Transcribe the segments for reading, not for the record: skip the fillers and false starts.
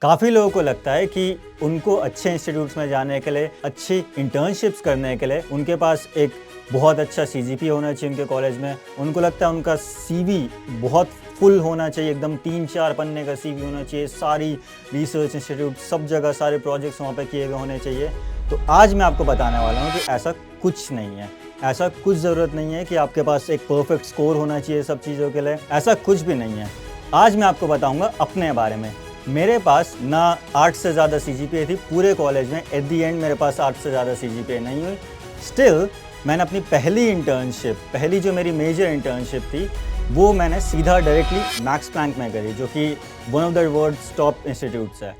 काफ़ी लोगों को लगता है कि उनको अच्छे इंस्टीट्यूट्स में जाने के लिए, अच्छी इंटर्नशिप्स करने के लिए उनके पास एक बहुत अच्छा सीजीपीए होना चाहिए उनके कॉलेज में। उनको लगता है उनका सीवी बहुत फुल होना चाहिए, एकदम 3-4 पन्ने का सीवी होना चाहिए, सारी रिसर्च इंस्टीट्यूट सब जगह सारे प्रोजेक्ट्स वहाँ पे किए हुए होने चाहिए। तो आज मैं आपको बताने वाला हूँ कि ऐसा कुछ नहीं है, ऐसा कुछ ज़रूरत नहीं है कि आपके पास एक परफेक्ट स्कोर होना चाहिए सब चीज़ों के लिए, ऐसा कुछ भी नहीं है। आज मैं आपको बताऊँगा अपने बारे में। मेरे पास ना 8 से ज़्यादा सीजीपीए थी पूरे कॉलेज में, एट द एंड मेरे पास 8 से ज़्यादा सीजीपीए नहीं हुई। स्टिल मैंने अपनी पहली जो मेरी मेजर इंटर्नशिप थी, वो मैंने सीधा डायरेक्टली मैक्स प्लैंक में करी, जो कि one of the world's top institutes है।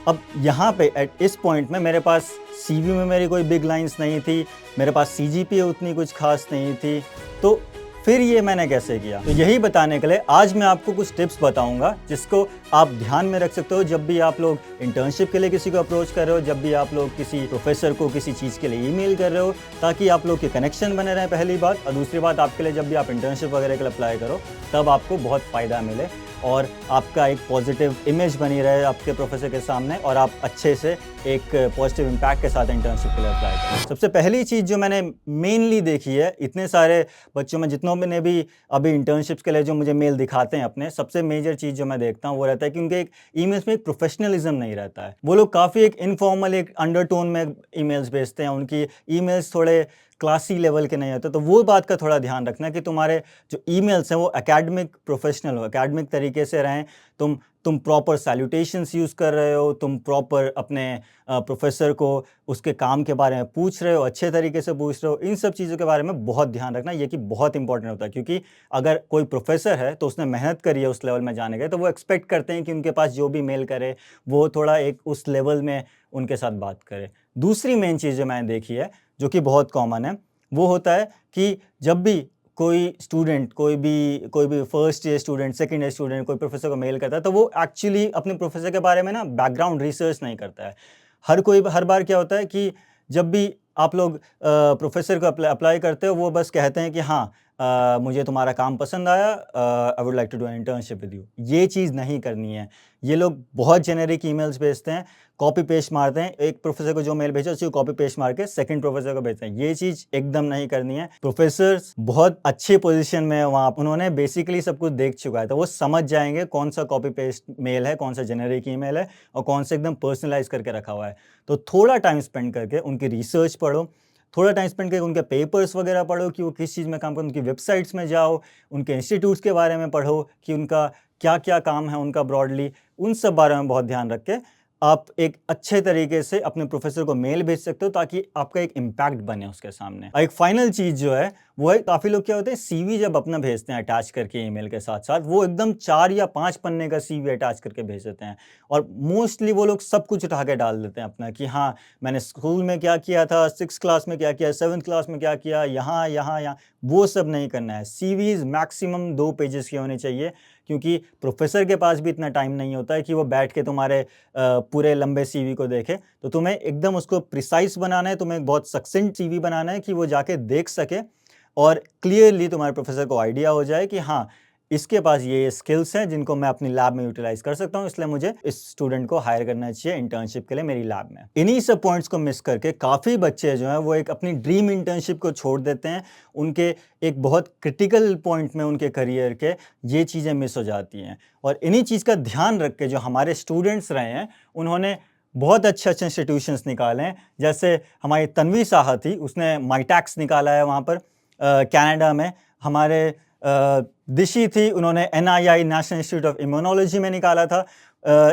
अब यहाँ पे एट इस पॉइंट में मेरे पास सीवी में मेरी कोई बिग लाइन्स नहीं थी, मेरे पास सीजीपीए उतनी कुछ खास नहीं थी, तो फिर ये मैंने कैसे किया? तो यही बताने के लिए आज मैं आपको कुछ टिप्स बताऊंगा जिसको आप ध्यान में रख सकते हो जब भी आप लोग इंटर्नशिप के लिए किसी को अप्रोच कर रहे हो, जब भी आप लोग किसी प्रोफेसर को किसी चीज़ के लिए ईमेल कर रहे हो, ताकि आप लोग के कनेक्शन बने रहें पहली बात, और दूसरी बात आपके लिए जब भी आप इंटर्नशिप वगैरह के लिए अप्लाई करो तब आपको बहुत फ़ायदा मिले और आपका एक पॉजिटिव इमेज बनी रहे आपके प्रोफेसर के सामने और आप अच्छे से एक पॉजिटिव इम्पैक्ट के साथ इंटर्नशिप के लिए अप्लाई करें। सबसे पहली चीज़ जो मैंने मेनली देखी है, इतने सारे बच्चों में जितनों ने भी अभी इंटर्नशिप्स के लिए जो मुझे मेल दिखाते हैं अपने, सबसे मेजर चीज़ जो मैं देखता हूँ वो रहता है कि उनके एक ईमेल्स में एक प्रोफेशनलिज्म नहीं रहता है। वो लोग काफ़ी एक इनफॉर्मल, एक अंडरटोन में ईमेल्स भेजते हैं, उनकी ईमेल्स थोड़े क्लासी लेवल के नहीं होते। तो वो बात का थोड़ा ध्यान रखना कि तुम्हारे जो ईमेल्स हैं वो एकेडमिक प्रोफेशनल हो, एकेडमिक तरीके से रहें। तुम प्रॉपर सैल्यूटेशंस यूज़ कर रहे हो, तुम प्रॉपर अपने प्रोफेसर को उसके काम के बारे में पूछ रहे हो, अच्छे तरीके से पूछ रहे हो। इन सब चीज़ों के बारे में बहुत ध्यान रखना, ये कि बहुत इंपॉर्टेंट होता है, क्योंकि अगर कोई प्रोफेसर है तो उसने मेहनत करी है उस लेवल में जाने के, तो वो एक्सपेक्ट करते हैं कि उनके पास जो भी मेल करे वो थोड़ा एक उस लेवल में उनके साथ बात करे। दूसरी मेन चीज़ जो मैंने देखी है, जो कि बहुत कॉमन है, वो होता है कि जब भी कोई स्टूडेंट, कोई भी first year student, second year student कोई प्रोफेसर को मेल करता है, तो वो एक्चुअली अपने प्रोफेसर के बारे में ना बैकग्राउंड रिसर्च नहीं करता है। हर बार क्या होता है कि जब भी आप लोग प्रोफेसर को अप्लाई करते हो, वो बस कहते हैं कि हाँ, मुझे तुम्हारा काम पसंद आया, I would like to do an internship with you. ये चीज़ नहीं करनी है। ये लोग बहुत जेनेरिक ईमेल्स भेजते हैं, कॉपी पेस्ट मारते हैं, एक प्रोफेसर को जो मेल भेजा उसी को कॉपी पेस्ट मार के सेकंड प्रोफेसर को भेजते हैं। ये चीज़ एकदम नहीं करनी है। प्रोफेसर्स बहुत अच्छे पोजीशन में है वहाँ, उन्होंने बेसिकली सब कुछ देख चुका है, तो वो समझ जाएंगे कौन सा कॉपी पेस्ट मेल है, कौन सा जेनेरिक ईमेल है और कौन सा एकदम पर्सनलाइज करके रखा हुआ है। तो थोड़ा टाइम स्पेंड करके उनकी रिसर्च पढ़ो, थोड़ा टाइम स्पेंड करके उनके पेपर्स वगैरह पढ़ो कि वो किस चीज़ में काम करते हैं, उनकी वेबसाइट्स में जाओ, उनके इंस्टीट्यूट्स के बारे में पढ़ो कि उनका क्या-क्या काम है उनका ब्रॉडली, उन सब बारे में बहुत ध्यान रख के आप एक अच्छे तरीके से अपने प्रोफेसर को मेल भेज सकते हो, ताकि आपका एक इम्पैक्ट बने उसके सामने। एक फाइनल चीज़ जो है वो है, काफ़ी लोग क्या होते हैं, सीवी जब अपना भेजते हैं अटैच करके ईमेल के साथ-साथ, वो एकदम 4 या 5 पन्ने का सीवी अटैच करके भेज देते हैं और मोस्टली वो लोग सब कुछ उठा के डाल देते हैं अपना कि हाँ, मैंने स्कूल में क्या किया था, 6th क्लास में क्या किया, 7th क्लास में क्या किया, यहाँ। वो सब नहीं करना है। सीवीज़ मैक्सिमम 2 पेजेस की होनी चाहिए, क्योंकि प्रोफेसर के पास भी इतना टाइम नहीं होता है कि वो बैठ के तुम्हारे पूरे लंबे सीवी को देखे। तो तुम्हें एकदम उसको प्रिसाइज़ बनाना है, तुम्हें एक बहुत सक्सेंट सीवी बनाना है कि वो जाके देख सके और क्लियरली तुम्हारे प्रोफेसर को आइडिया हो जाए कि हाँ, इसके पास ये स्किल्स हैं जिनको मैं अपनी लैब में यूटिलाइज़ कर सकता हूँ, इसलिए मुझे इस स्टूडेंट को हायर करना चाहिए इंटर्नशिप के लिए मेरी लैब में। इन्हीं सब पॉइंट्स को मिस करके काफ़ी बच्चे जो हैं वो एक अपनी ड्रीम इंटर्नशिप को छोड़ देते हैं। उनके एक बहुत क्रिटिकल पॉइंट में उनके करियर के ये चीज़ें मिस हो जाती हैं और इन्हीं चीज़ का ध्यान रख के जो हमारे स्टूडेंट्स रहे हैं, उन्होंने बहुत अच्छे-अच्छे इंस्टीट्यूशंस निकाले हैं। जैसे हमारी तन्वी साहा थी, उसने माईटैक्स निकाला है वहाँ पर कनाडा में। हमारे दिशी थी, उन्होंने NII, national institute of immunology में निकाला था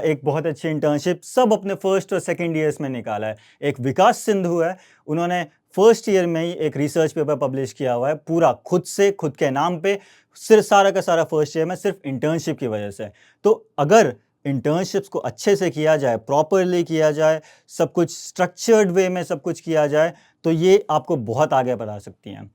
एक बहुत अच्छी इंटर्नशिप, सब अपने फर्स्ट और सेकंड ईयर्स में निकाला है। एक विकास सिंधु है, उन्होंने फर्स्ट ईयर में ही एक रिसर्च पेपर पब्लिश किया हुआ है, पूरा खुद से, खुद के नाम पे, सिर्फ सारा का सारा फर्स्ट ईयर में, सिर्फ इंटर्नशिप की वजह से। तो अगर इंटर्नशिप्स को अच्छे से किया जाए, प्रॉपरली किया जाए, सब कुछ स्ट्रक्चर्ड वे में सब कुछ किया जाए, तो ये आपको बहुत आगे बढ़ा सकती हैं।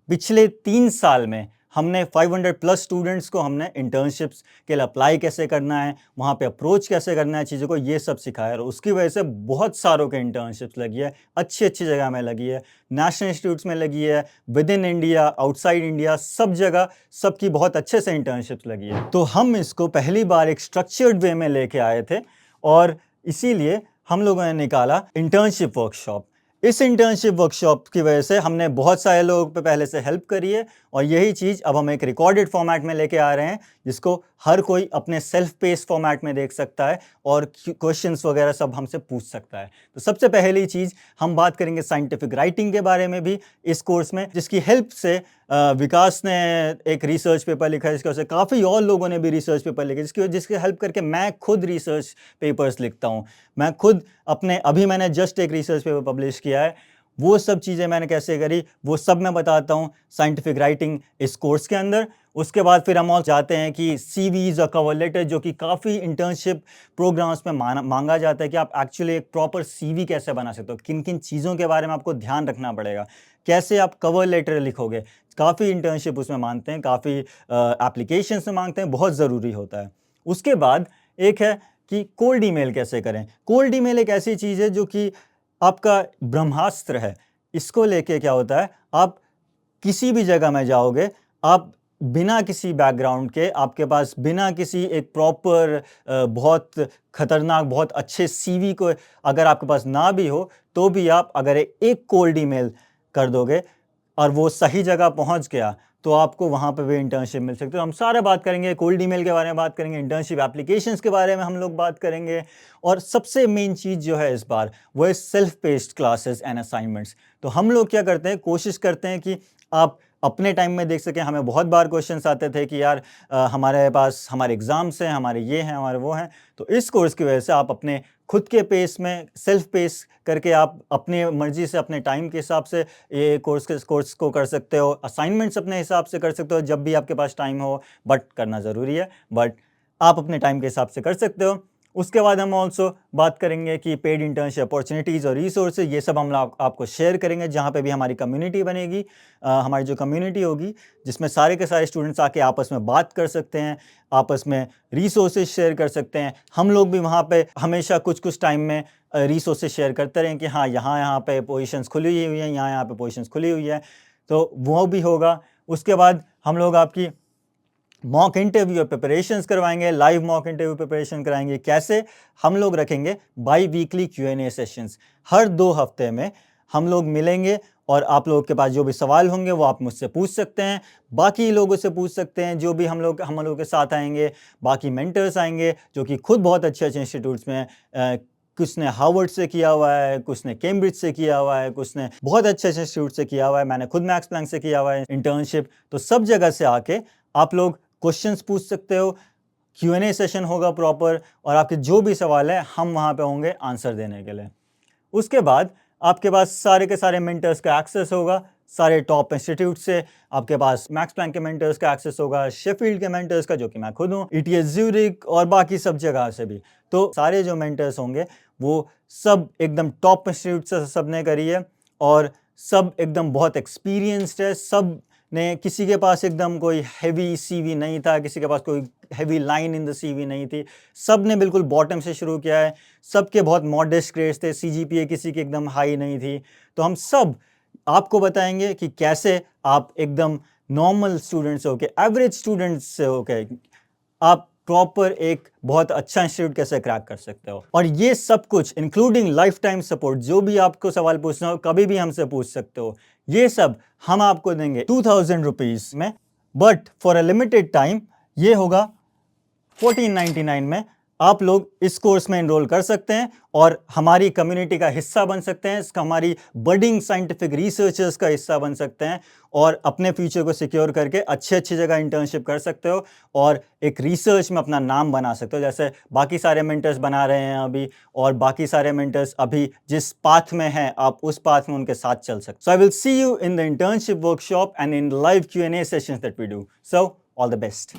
पिछले 3 साल में हमने 500 प्लस स्टूडेंट्स को हमने इंटर्नशिप्स के लिए अप्लाई कैसे करना है, वहाँ पे अप्रोच कैसे करना है चीज़ों को, ये सब सिखाया और उसकी वजह से बहुत सारों के इंटर्नशिप्स लगी है, अच्छी-अच्छी जगह में लगी है, नेशनल इंस्टीट्यूट्स में लगी है, with in India, outside India, सब जगह सबकी बहुत अच्छे से इंटर्नशिप्स लगी है। तो हम इसको पहली बार एक स्ट्रक्चर्ड वे में लेके आए थे और इसीलिए हम लोगों ने निकाला इंटर्नशिप वर्कशॉप। इस इंटर्नशिप वर्कशॉप की वजह से हमने बहुत सारे लोगों पे पहले से हेल्प करी है और यही चीज़ अब हम एक रिकॉर्डेड फॉर्मेट में लेके आ रहे हैं जिसको हर कोई अपने सेल्फ पेस फॉर्मेट में देख सकता है और क्वेश्चंस वगैरह सब हमसे पूछ सकता है। तो सबसे पहली चीज़ हम बात करेंगे साइंटिफिक राइटिंग के बारे में भी इस कोर्स में, जिसकी हेल्प से विकास ने एक रिसर्च पेपर लिखा है, जिसकी वजह से काफ़ी और लोगों ने भी रिसर्च पेपर लिखे, जिसकी हेल्प करके मैं खुद रिसर्च पेपर्स लिखता हूँ। मैं खुद अभी मैंने जस्ट एक रिसर्च पेपर पब्लिश किया है। वो सब चीज़ें मैंने कैसे करी वो सब मैं बताता हूँ साइंटिफिक राइटिंग इस कोर्स के अंदर। उसके बाद फिर हम और जाते हैं कि सीवीज़ और कवर लेटर, जो कि काफ़ी इंटर्नशिप प्रोग्राम्स में मांगा जाता है कि आप एक्चुअली एक प्रॉपर सीवी कैसे बना सकते हो, किन किन चीज़ों के बारे में आपको ध्यान रखना पड़ेगा, कैसे आप कवर लेटर लिखोगे। काफ़ी इंटर्नशिप उसमें मांगते हैं, काफ़ी एप्लीकेशंस में मांगते हैं, बहुत ज़रूरी होता है। उसके बाद एक है कि कोल्ड ईमेल कैसे करें। कोल्ड ईमेल एक ऐसी चीज़ है जो कि आपका ब्रह्मास्त्र है। इसको लेके क्या होता है, आप किसी भी जगह में जाओगे, आप बिना किसी बैकग्राउंड के, आपके पास बिना किसी एक प्रॉपर बहुत खतरनाक बहुत अच्छे सीवी को अगर आपके पास ना भी हो, तो भी आप अगर एक कोल्ड ईमेल कर दोगे और वो सही जगह पहुंच गया तो आपको वहाँ पे भी इंटर्नशिप मिल सकती है। तो हम सारा बात करेंगे, कोल्ड ईमेल के बारे में बात करेंगे, इंटर्नशिप एप्लीकेशंस के बारे में हम लोग बात करेंगे और सबसे मेन चीज़ जो है इस बार वो है self paced classes and assignments. तो हम लोग क्या करते हैं, कोशिश करते हैं कि आप अपने टाइम में देख सकें। हमें बहुत बार क्वेश्चंस आते थे कि यार हमारे पास हमारे एग्ज़ाम्स हैं, हमारे ये हैं, हमारे वो हैं। तो इस कोर्स की वजह से आप अपने खुद के पेस में सेल्फ पेस करके आप अपनी मर्जी से अपने टाइम के हिसाब से ये कोर्स को कर सकते हो। असाइनमेंट्स अपने हिसाब से कर सकते हो जब भी आपके पास टाइम हो, बट करना ज़रूरी है, बट आप अपने टाइम के हिसाब से कर सकते हो। उसके बाद हम ऑल्सो बात करेंगे कि पेड इंटर्नशिप अपॉर्चुनिटीज़ और रिसोर्सेज, ये सब हम आपको शेयर करेंगे जहाँ पे भी हमारी कम्युनिटी बनेगी। हमारी जो कम्युनिटी होगी जिसमें सारे के सारे स्टूडेंट्स आके आपस में बात कर सकते हैं, आपस में रिसोर्सेज शेयर कर सकते हैं। हम लोग भी वहाँ पे हमेशा कुछ टाइम में रिसोर्सेज शेयर करते रहें कि हाँ यहाँ पे पोजीशंस खुली हुई हैं, यहाँ पे पोजीशंस खुली हुई है, तो वो भी होगा। उसके बाद हम लोग आपकी मॉक इंटरव्यू प्रिपरेशंस करवाएंगे, लाइव मॉक इंटरव्यू प्रिपरेशन कराएंगे। कैसे, हम लोग रखेंगे बाई वीकली Q&A सेशंस। हर 2 हफ्ते में हम लोग मिलेंगे और आप लोगों के पास जो भी सवाल होंगे वो आप मुझसे पूछ सकते हैं, बाकी लोगों से पूछ सकते हैं जो भी हम लोग के साथ आएंगे। बाकी मेंटर्स आएंगे जो कि खुद बहुत अच्छे इंस्टीट्यूट्स में कुछ ने हार्वर्ड से किया हुआ है, कुछ ने कैम्ब्रिज से किया हुआ है, कुछ ने बहुत अच्छे इंस्टीट्यूट से किया हुआ है। मैंने खुद मैक्स प्लैंक से किया हुआ है इंटर्नशिप। तो सब जगह से आके आप लोग क्वेश्चंस पूछ सकते हो, Q&A सेशन होगा प्रॉपर, और आपके जो भी सवाल है हम वहाँ पे होंगे आंसर देने के लिए। उसके बाद आपके पास सारे के सारे मेंटर्स का एक्सेस होगा, सारे टॉप इंस्टीट्यूट से। आपके पास मैक्स प्लैंक के मेंटर्स का एक्सेस होगा, शेफील्ड के मेंटर्स का, जो कि मैं खुद हूँ, ETH ज़्यूरिख और बाकी सब जगह से भी। तो सारे जो मेंटर्स होंगे वो सब एकदम टॉप इंस्टीट्यूट से सब ने करी है और सब एकदम बहुत एक्सपीरियंस्ड है। सब ने, किसी के पास एकदम कोई हैवी सीवी नहीं था, किसी के पास कोई heavy line in the CV नहीं थी। सब ने बिल्कुल बॉटम से शुरू किया है, सबके बहुत मॉडेस्ट ग्रेड्स थे, CGPA किसी की एकदम हाई नहीं थी। तो हम सब आपको बताएंगे कि कैसे आप एकदम नॉर्मल स्टूडेंट से होके, एवरेज स्टूडेंट से होके, आप प्रॉपर एक बहुत अच्छा इंस्टीट्यूट कैसे क्रैक कर सकते हो। और ये सब कुछ इंक्लूडिंग लाइफ टाइम सपोर्ट, जो भी आपको सवाल पूछना हो कभी भी हमसे पूछ सकते हो, ये सब हम आपको देंगे 2000 रुपीज़ में। But for a limited time ये होगा 1499 में। आप लोग इस कोर्स में एनरोल कर सकते हैं और हमारी कम्युनिटी का हिस्सा बन सकते हैं, हमारी बडिंग साइंटिफिक रिसर्चर्स का हिस्सा बन सकते हैं और अपने फ्यूचर को सिक्योर करके अच्छी जगह इंटर्नशिप कर सकते हो और एक रिसर्च में अपना नाम बना सकते हो, जैसे बाकी सारे मेंटर्स बना रहे हैं अभी। और बाकी सारे मेंटर्स अभी जिस पाथ में हैं, आप उस पाथ में उनके साथ चल सकते हो। So I will see you in the internship workshop and in live Q&A sessions that we do. So all the best.